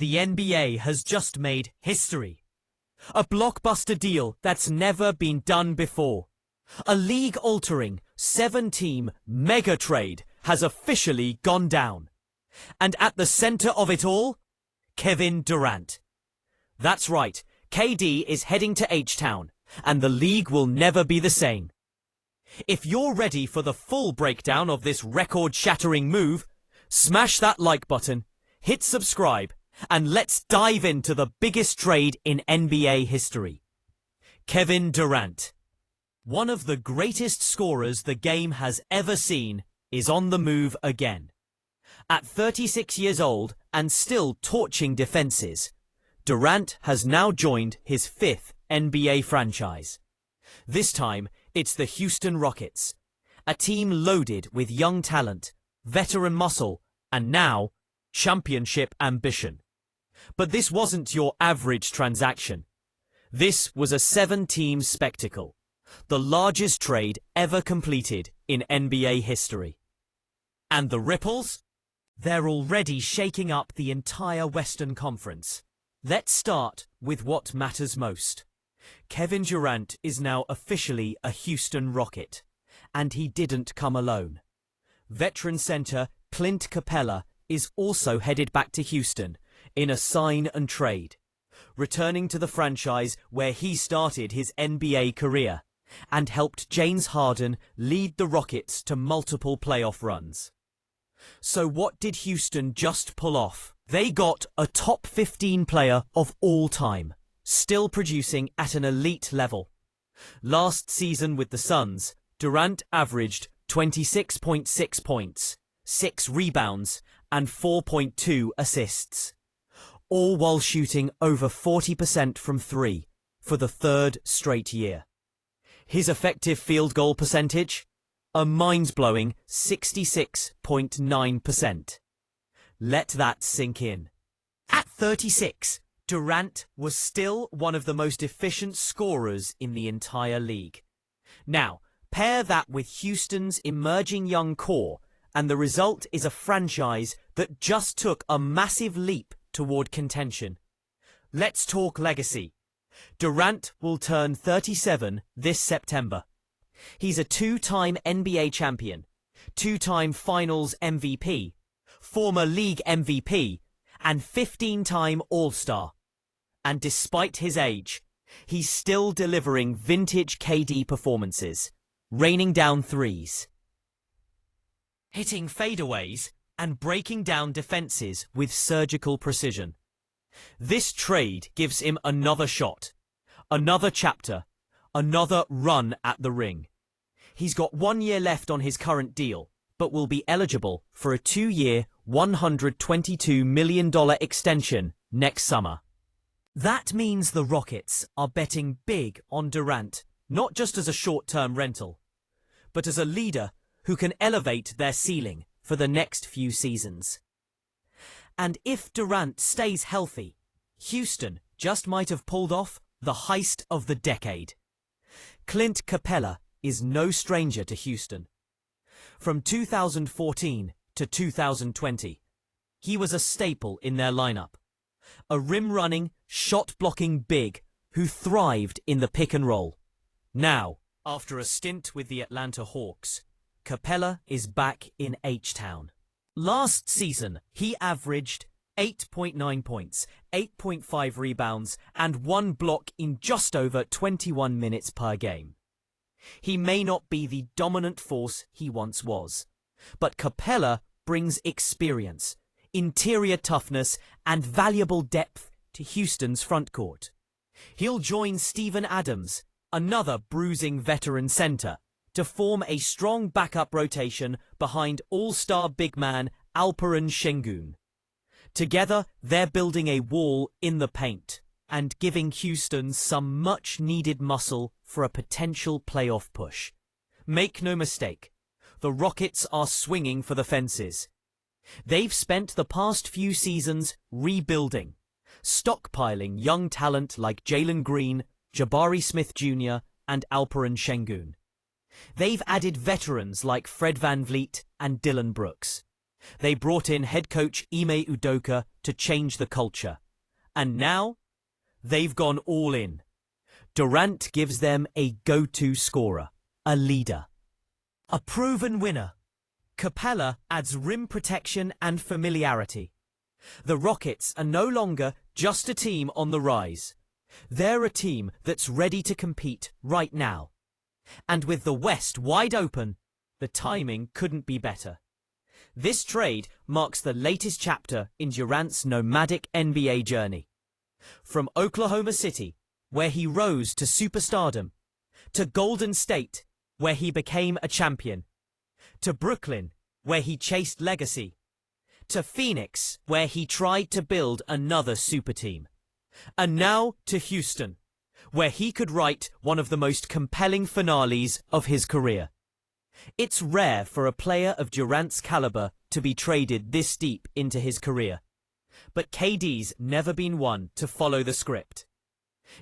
The NBA has just made history. A blockbuster deal that's never been done before. A league-altering 7-team mega trade has officially gone down. And at the center of it all, Kevin Durant. That's right, KD is heading to H-Town, and the league will never be the same. If you're ready for the full breakdown of this record-shattering move, smash that like button, hit subscribe, and let's dive into the biggest trade in NBA history. Kevin Durant. One of the greatest scorers the game has ever seen is on the move again. At 36 years old and still torching defenses, Durant has now joined his 5th NBA franchise. This time, it's the Houston Rockets, a team loaded with young talent, veteran muscle, and now, championship ambition. But this wasn't your average transaction. This was a 7-team spectacle, the largest trade ever completed in NBA history. And the ripples? They're already shaking up the entire Western Conference. Let's start with what matters most. Kevin Durant is now officially a Houston Rocket, and he didn't come alone. Veteran center Clint Capela is also headed back to Houston in a sign and trade, returning to the franchise where he started his NBA career and helped James Harden lead the Rockets to multiple playoff runs. So what did Houston just pull off? They got a top 15 player of all time, still producing at an elite level. Last season with the Suns, Durant averaged 26.6 points, 6 rebounds, and 4.2 assists, all while shooting over 40% from 3 for the 3rd straight year. His effective field goal percentage? A mind-blowing 66.9%. Let that sink in. At 36, Durant was still one of the most efficient scorers in the entire league. Now, pair that with Houston's emerging young core, and the result is a franchise that just took a massive leap toward contention. Let's talk legacy. Durant will turn 37 this September. He's a 2-time NBA champion, 2-time Finals MVP, former league MVP, and 15-time All-Star. And despite his age, he's still delivering vintage KD performances, raining down threes, hitting fadeaways, and breaking down defenses with surgical precision. This trade gives him another shot, another chapter, another run at the ring. He's got 1 year left on his current deal, but will be eligible for a 2-year, $122 million extension next summer. That means the Rockets are betting big on Durant, not just as a short-term rental, but as a leader who can elevate their ceiling for the next few seasons. And if Durant stays healthy, Houston just might have pulled off the heist of the decade. Clint Capela is no stranger to Houston. From 2014 to 2020, he was a staple in their lineup. A rim-running, shot-blocking big who thrived in the pick and roll. Now, after a stint with the Atlanta Hawks, Capela is back in H-Town. Last season, he averaged 8.9 points, 8.5 rebounds, and 1 block in just over 21 minutes per game. He may not be the dominant force he once was, but Capela brings experience, interior toughness, and valuable depth to Houston's frontcourt. He'll join Steven Adams, another bruising veteran center, to form a strong backup rotation behind all-star big man Alperen Şengün. Together, they're building a wall in the paint and giving Houston some much-needed muscle for a potential playoff push. Make no mistake, the Rockets are swinging for the fences. They've spent the past few seasons rebuilding, stockpiling young talent like Jalen Green, Jabari Smith Jr., and Alperen Şengün. They've added veterans like Fred VanVleet and Dylan Brooks. They brought in head coach Ime Udoka to change the culture. And now, they've gone all in. Durant gives them a go-to scorer, a leader, a proven winner. Capela adds rim protection and familiarity. The Rockets are no longer just a team on the rise. They're a team that's ready to compete right now. And with the West wide open, the timing couldn't be better. This trade marks the latest chapter in Durant's nomadic NBA journey. From Oklahoma City, where he rose to superstardom, to Golden State, where he became a champion, to Brooklyn, where he chased legacy, to Phoenix, where he tried to build another super team, and now to Houston, where he could write one of the most compelling finales of his career. It's rare for a player of Durant's caliber to be traded this deep into his career. But KD's never been one to follow the script.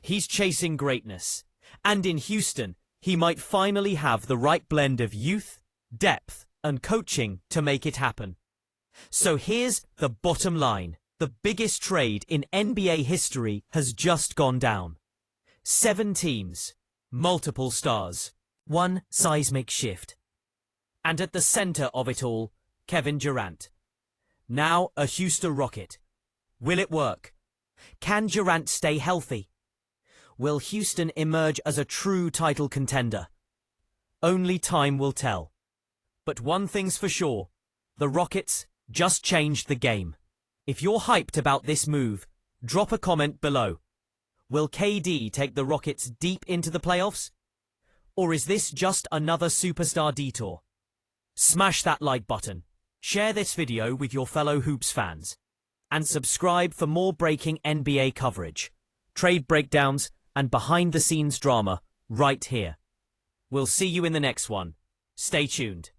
He's chasing greatness, and in Houston, he might finally have the right blend of youth, depth, and coaching to make it happen. So here's the bottom line. The biggest trade in NBA history has just gone down. 7 teams, multiple stars, one seismic shift. And at the center of it all, Kevin Durant. Now a Houston Rocket. Will it work? Can Durant stay healthy? Will Houston emerge as a true title contender? Only time will tell. But one thing's for sure, the Rockets just changed the game. If you're hyped about this move, drop a comment below. Will KD take the Rockets deep into the playoffs? Or is this just another superstar detour? Smash that like button, share this video with your fellow Hoops fans, and subscribe for more breaking NBA coverage, trade breakdowns, and behind-the-scenes drama right here. We'll see you in the next one. Stay tuned.